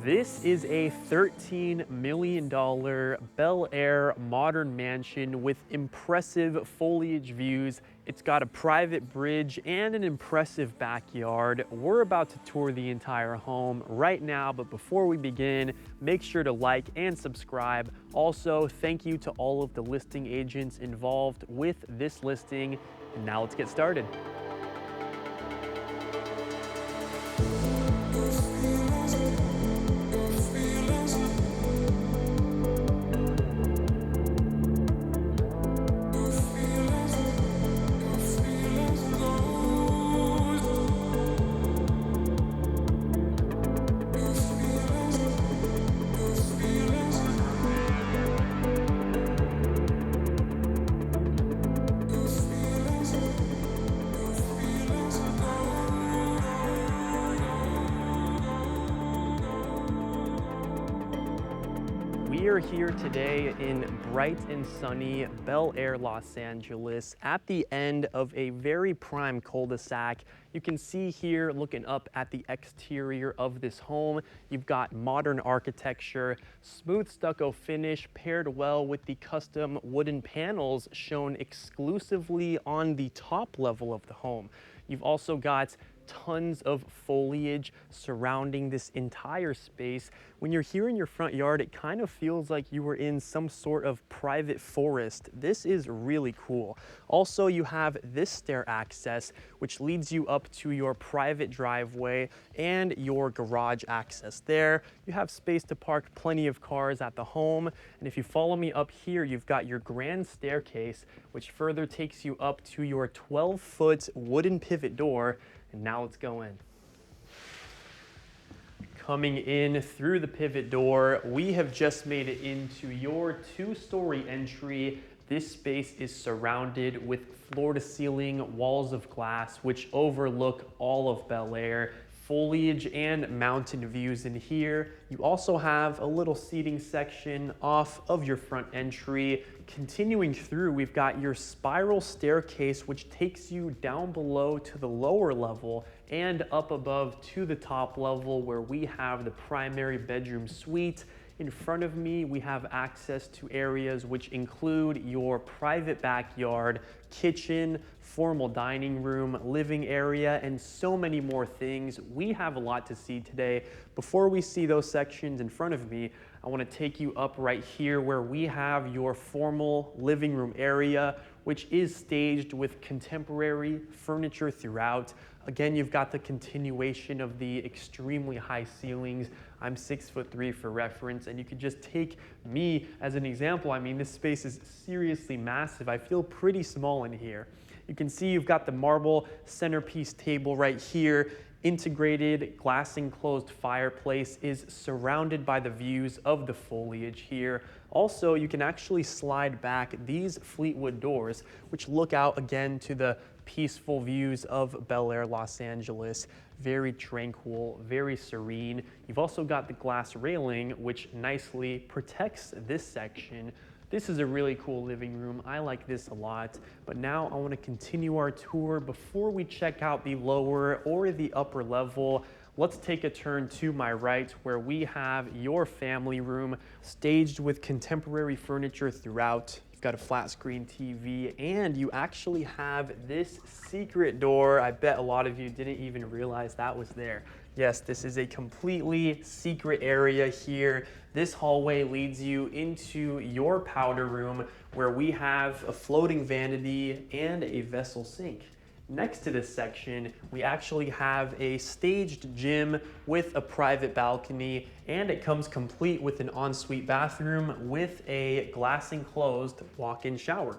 This is a $13 million Bel Air modern mansion with impressive foliage views. It's got a private bridge and an impressive backyard. We're about to tour the entire home right now, but before we begin, make sure to like and subscribe. Also, thank you to all of the listing agents involved with this listing. And now let's get started. We are here today in bright and sunny Bel Air, Los Angeles, at the end of a very prime cul-de-sac. You can see here, looking up at the exterior of this home, you've got modern architecture, smooth stucco finish paired well with the custom wooden panels shown exclusively on the top level of the home. You've also got tons of foliage surrounding this entire space. When you're here in your front yard, it kind of feels like you were in some sort of private forest. This is really cool. Also, you have this stair access, which leads you up to your private driveway and your garage access there. You have space to park plenty of cars at the home. And if you follow me up here, you've got your grand staircase, which further takes you up to your 12-foot wooden pivot door. And now let's go in. Coming in through the pivot door, we have just made it into your two-story entry. This space is surrounded with floor-to-ceiling walls of glass, which overlook all of Bel Air. Foliage and mountain views in here. You also have a little seating section off of your front entry. Continuing through, we've got your spiral staircase, which takes you down below to the lower level and up above to the top level where we have the primary bedroom suite. In front of me, we have access to areas which include your private backyard, kitchen, formal dining room, living area, and so many more things. We have a lot to see today. Before we see those sections in front of me, I want to take you up right here where we have your formal living room area, which is staged with contemporary furniture throughout. Again, you've got the continuation of the extremely high ceilings. I'm 6'3" for reference, and you could just take me as an example. I mean, this space is seriously massive. I feel pretty small in here. You can see you've got the marble centerpiece table right here. Integrated glass enclosed fireplace is surrounded by the views of the foliage here. Also, you can actually slide back these Fleetwood doors, which look out again to the peaceful views of Bel Air, Los Angeles. Very tranquil, very serene. You've also got the glass railing, which nicely protects this section. This is a really cool living room. I like this a lot. But now I want to continue our tour. Before we check out the lower or the upper level, let's take a turn to my right where we have your family room staged with contemporary furniture throughout. You've got a flat screen TV, and you actually have this secret door. I bet a lot of you didn't even realize that was there. Yes, this is a completely secret area here. This hallway leads you into your powder room where we have a floating vanity and a vessel sink. Next to this section, we actually have a staged gym with a private balcony, and it comes complete with an ensuite bathroom with a glass enclosed walk-in shower.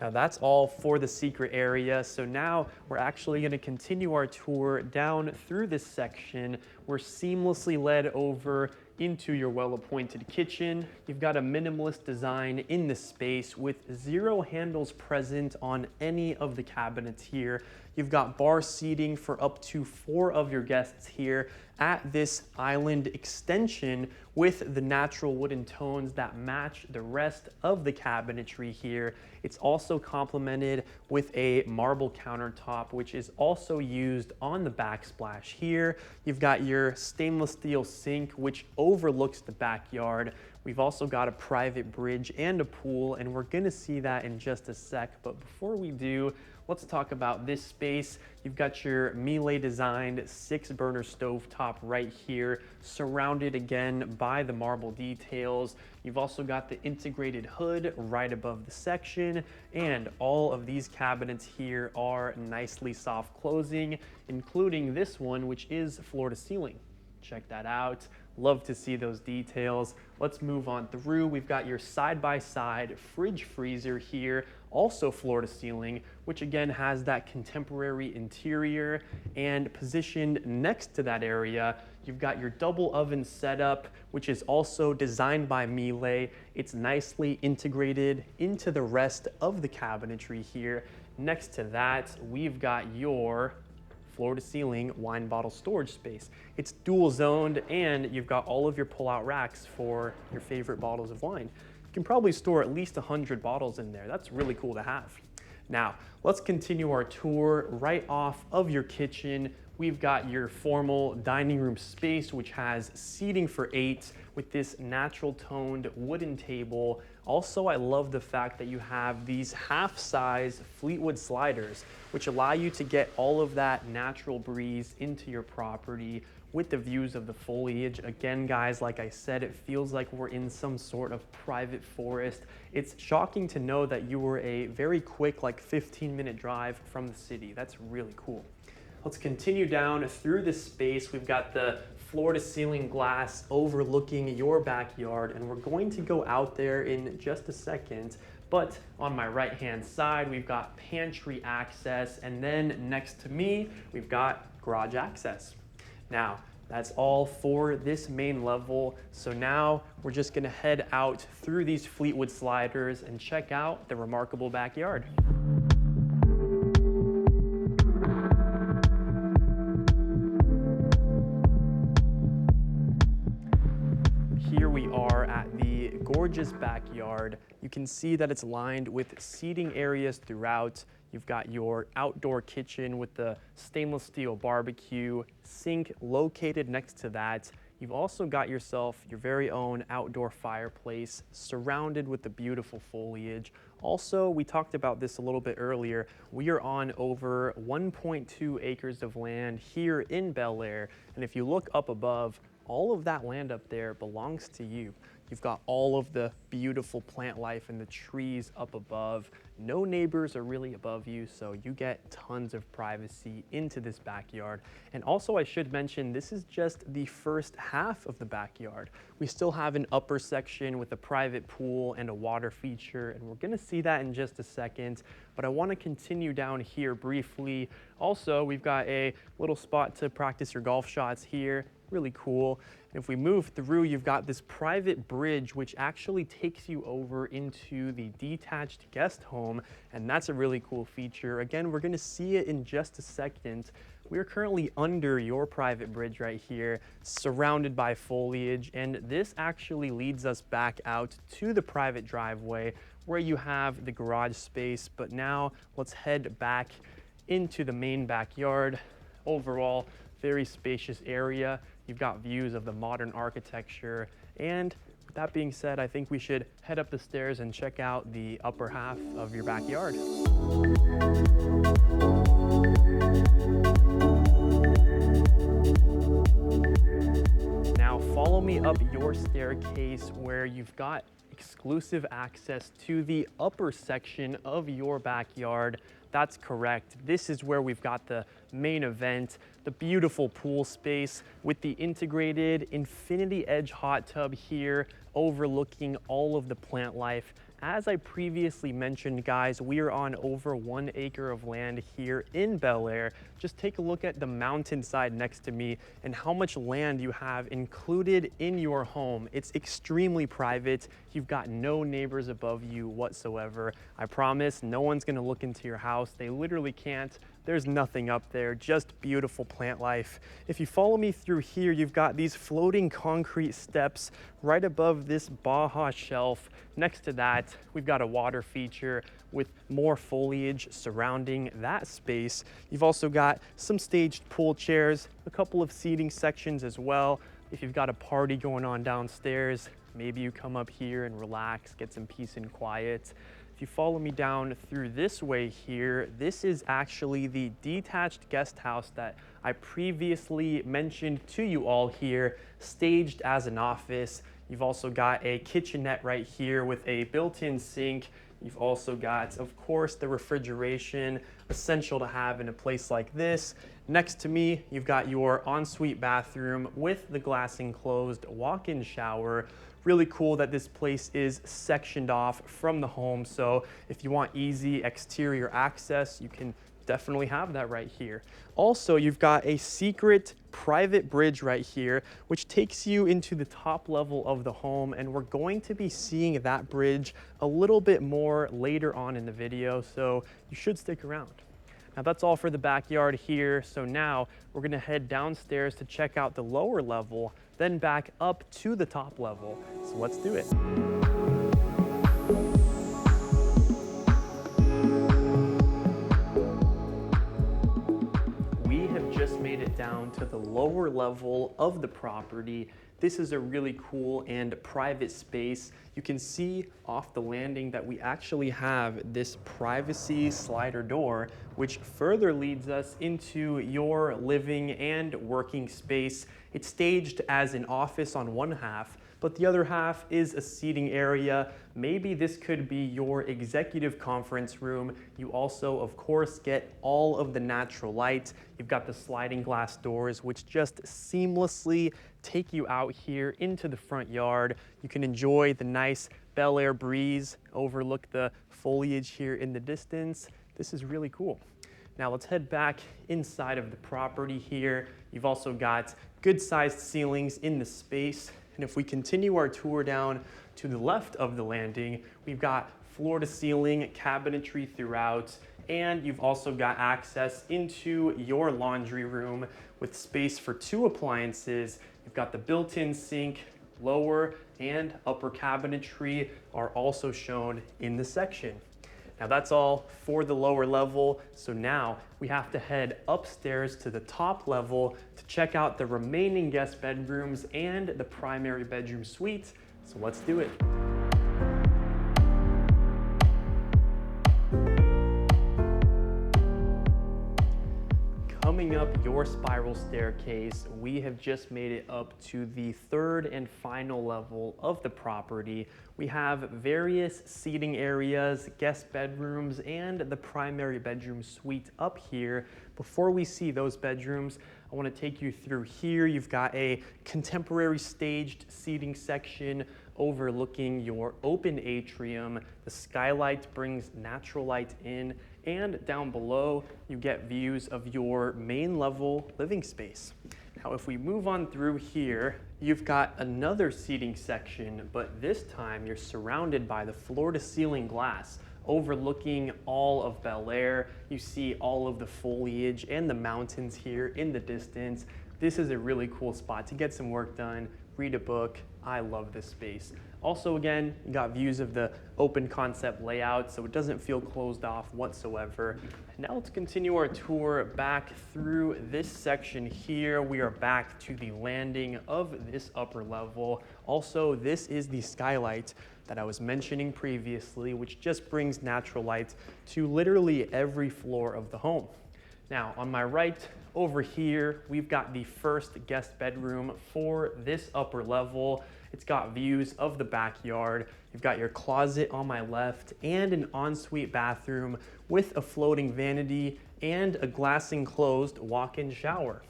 Now that's all for the secret area. So now we're actually going to continue our tour down through this section. We're seamlessly led over into your well-appointed kitchen. You've got a minimalist design in this space with 0 handles present on any of the cabinets here. You've got bar seating for up to 4 of your guests here at this island extension with the natural wooden tones that match the rest of the cabinetry here. It's also complemented with a marble countertop, which is also used on the backsplash here. You've got your your stainless steel sink, which overlooks the backyard. We've also got a private bridge and a pool, and we're gonna see that in just a sec. But before we do, let's talk about this space. You've got your Miele designed 6-burner stovetop right here, surrounded again by the marble details. You've also got the integrated hood right above the section, and all of these cabinets here are nicely soft closing, including this one, which is floor to ceiling. Check that out. Love to see those details. Let's move on through. We've got your side-by-side fridge freezer here, also floor to ceiling, which again has that contemporary interior. And positioned next to that area, you've got your double oven setup, which is also designed by Miele. It's nicely integrated into the rest of the cabinetry here. Next to that, we've got your floor to ceiling wine bottle storage space. It's dual zoned, and you've got all of your pull-out racks for your favorite bottles of wine. You can probably store at least 100 bottles in there. That's really cool to have. Now, let's continue our tour right off of your kitchen. We've got your formal dining room space, which has seating for 8 with this natural toned wooden table. Also, I love the fact that you have these half-size Fleetwood sliders, which allow you to get all of that natural breeze into your property with the views of the foliage. Again, guys, like I said, it feels like we're in some sort of private forest. It's shocking to know that you were a very quick, like 15-minute drive from the city. That's really cool. Let's continue down through this space. We've got the floor to ceiling glass overlooking your backyard, and we're going to go out there in just a second. But on my right hand side, we've got pantry access, and then next to me, we've got garage access. Now, that's all for this main level. So now we're just gonna head out through these Fleetwood sliders and check out the remarkable backyard. Here we are at the gorgeous backyard. You can see that it's lined with seating areas throughout. You've got your outdoor kitchen with the stainless steel barbecue, sink located next to that. You've also got yourself your very own outdoor fireplace surrounded with the beautiful foliage. Also, we talked about this a little bit earlier. We are on over 1.2 acres of land here in Bel Air. And if you look up above, all of that land up there belongs to you. You've got all of the beautiful plant life and the trees up above. No neighbors are really above you, so you get tons of privacy into this backyard. And also, I should mention, this is just the first half of the backyard. We still have an upper section with a private pool and a water feature, and we're gonna see that in just a second. But I wanna continue down here briefly. Also, we've got a little spot to practice your golf shots here. Really cool. And if we move through, you've got this private bridge which actually takes you over into the detached guest home, and that's a really cool feature. Again, we're gonna see it in just a second. We're currently under your private bridge right here, surrounded by foliage, and this actually leads us back out to the private driveway where you have the garage space. But now let's head back into the main backyard. Overall, very spacious area. You've got views of the modern architecture. And with that being said, I think we should head up the stairs and check out the upper half of your backyard. Now follow me up your staircase where you've got exclusive access to the upper section of your backyard. That's correct. This is where we've got the main event, the beautiful pool space with the integrated infinity edge hot tub here overlooking all of the plant life. As I previously mentioned, guys, we are on over 1 acre of land here in Bel Air. Just take a look at the mountainside next to me and how much land you have included in your home. It's extremely private. You've got no neighbors above you whatsoever. I promise no one's gonna look into your house. They literally can't. there's nothing up there, just beautiful plant life. If you follow me through here, you've got these floating concrete steps right above this Baja shelf. Next to that, we've got a water feature with more foliage surrounding that space. You've also got some staged pool chairs, a couple of seating sections as well. If you've got a party going on downstairs, maybe you come up here and relax, get some peace and quiet. If you follow me down through this way here, this is actually the detached guest house that I previously mentioned to you all here, staged as an office. You've also got a kitchenette right here with a built-in sink. You've also got, of course, the refrigeration, essential to have in a place like this. Next to me, you've got your ensuite bathroom with the glass enclosed walk-in shower. Really cool that this place is sectioned off from the home. So if you want easy exterior access, you can definitely have that right here. Also, you've got a secret private bridge right here, which takes you into the top level of the home. And we're going to be seeing that bridge a little bit more later on in the video. So you should stick around. Now that's all for the backyard here. So now we're gonna head downstairs to check out the lower level, then back up to the top level. So let's do it. We have just made it down to the lower level of the property. This is a really cool and private space. You can see off the landing that we actually have this privacy slider door, which further leads us into your living and working space. It's staged as an office on one half, but the other half is a seating area. Maybe this could be your executive conference room. You also, of course, get all of the natural light. You've got the sliding glass doors, which just seamlessly take you out here into the front yard. You can enjoy the nice Bel Air breeze, overlook the foliage here in the distance. This is really cool. Now let's head back inside of the property here. You've also got good sized ceilings in the space. And if we continue our tour down to the left of the landing, we've got floor to ceiling cabinetry throughout. And you've also got access into your laundry room with space for 2 appliances. You've got the built-in sink. Lower and upper cabinetry are also shown in the section. Now that's all for the lower level. So now we have to head upstairs to the top level to check out the remaining guest bedrooms and the primary bedroom suite. So let's do it. Coming up your spiral staircase, we have just made it up to the 3rd and final level of the property. We have various seating areas, guest bedrooms, and the primary bedroom suite up here. Before we see those bedrooms, I want to take you through here. You've got a contemporary staged seating section overlooking your open atrium. The skylight brings natural light in, and down below you get views of your main level living space. Now if we move on through here, you've got another seating section, but this time you're surrounded by the floor to ceiling glass overlooking all of Bel Air. You see all of the foliage and the mountains here in the distance. This is a really cool spot to get some work done, read a book. I love this space. Also, again, you got views of the open concept layout, so it doesn't feel closed off whatsoever. Now let's continue our tour back through this section here. We are back to the landing of this upper level. Also, this is the skylight that I was mentioning previously, which just brings natural light to literally every floor of the home. Now, on my right over here, we've got the first guest bedroom for this upper level. It's got views of the backyard. You've got your closet on my left and an ensuite bathroom with a floating vanity and a glass enclosed walk-in shower.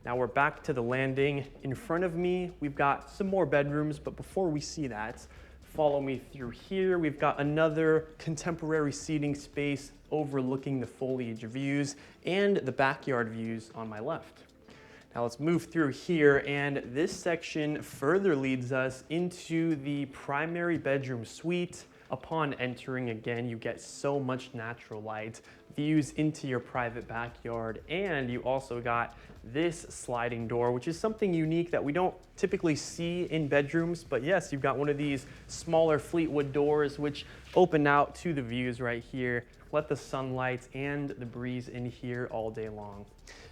Now we're back to the landing. In front of me, we've got some more bedrooms, but before we see that, follow me through here. We've got another contemporary seating space overlooking the foliage views and the backyard views on my left. Now let's move through here, and this section further leads us into the primary bedroom suite. upon entering, again, you get so much natural light, views into your private backyard, and you also got this sliding door, which is something unique that we don't typically see in bedrooms. But yes, you've got one of these smaller Fleetwood doors which open out to the views right here. Let the sunlight and the breeze in here all day long.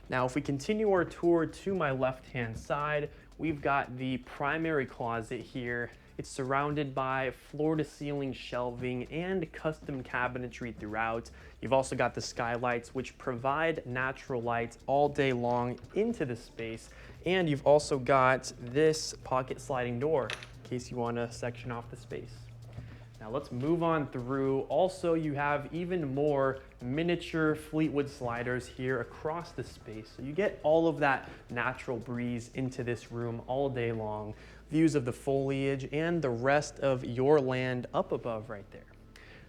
Now, if we continue our tour to my left-hand side, we've got the primary closet here. It's surrounded by floor-to-ceiling shelving and custom cabinetry throughout. You've also got the skylights, which provide natural light all day long into the space. And you've also got this pocket sliding door in case you want to section off the space. Now let's move on through. Also, you have even more miniature Fleetwood sliders here across the space. So you get all of that natural breeze into this room all day long. Views of the foliage and the rest of your land up above right there.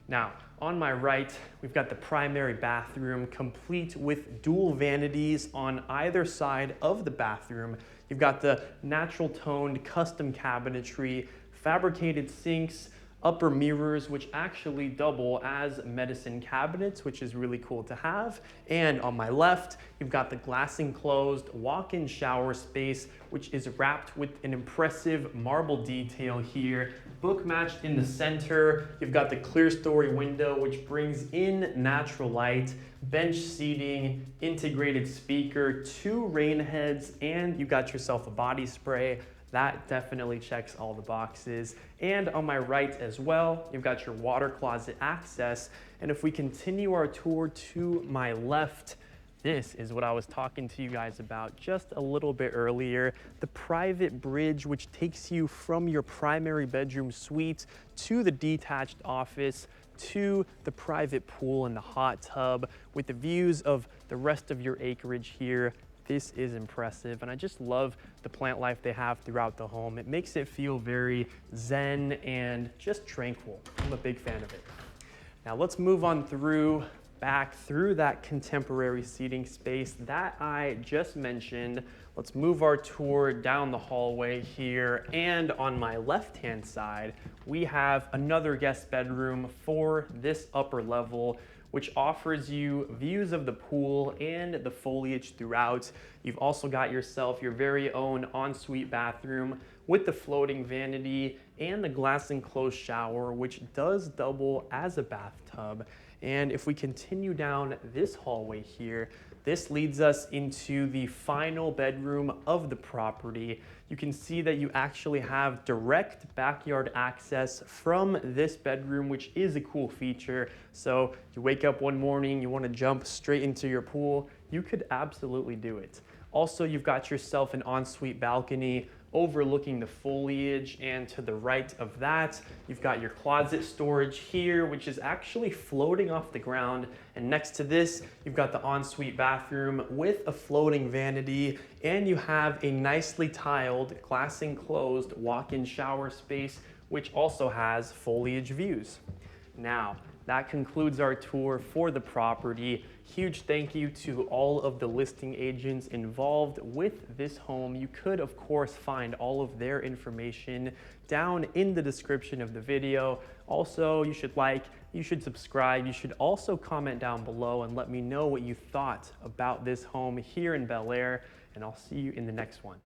Now, on my right, we've got the primary bathroom, complete with dual vanities on either side of the bathroom. You've got the natural toned custom cabinetry, fabricated sinks, upper mirrors, which actually double as medicine cabinets, which is really cool to have. And on my left, you've got the glass enclosed walk-in shower space, which is wrapped with an impressive marble detail here. Book matched in the center. You've got the clear story window, which brings in natural light, bench seating, integrated speaker, 2 rain heads, and you got yourself a body spray. That definitely checks all the boxes. And on my right as well, you've got your water closet access. And if we continue our tour to my left, this is what I was talking to you guys about just a little bit earlier. The private bridge, which takes you from your primary bedroom suite to the detached office, to the private pool and the hot tub with the views of the rest of your acreage here. This is impressive, and I just love the plant life they have throughout the home. It makes it feel very zen and just tranquil. I'm a big fan of it. Now let's move on back through that contemporary seating space that I just mentioned. Let's move our tour down the hallway here, and on my left-hand side, we have another guest bedroom for this upper level, which offers you views of the pool and the foliage throughout. You've also got yourself your very own ensuite bathroom with the floating vanity and the glass enclosed shower, which does double as a bathtub. And if we continue down this hallway here, this leads us into the final bedroom of the property. You can see that you actually have direct backyard access from this bedroom, which is a cool feature. So you wake up one morning, you want to jump straight into your pool, you could absolutely do it. Also, you've got yourself an ensuite balcony overlooking the foliage, and to the right of that, you've got your closet storage here, which is actually floating off the ground. And next to this, you've got the ensuite bathroom with a floating vanity, and you have a nicely tiled, glass enclosed walk-in shower space, which also has foliage views. Now, that concludes our tour for the property. Huge thank you to all of the listing agents involved with this home. You could, of course, find all of their information down in the description of the video. Also, you should like, you should subscribe, you should also comment down below and let me know what you thought about this home here in Bel Air, and I'll see you in the next one.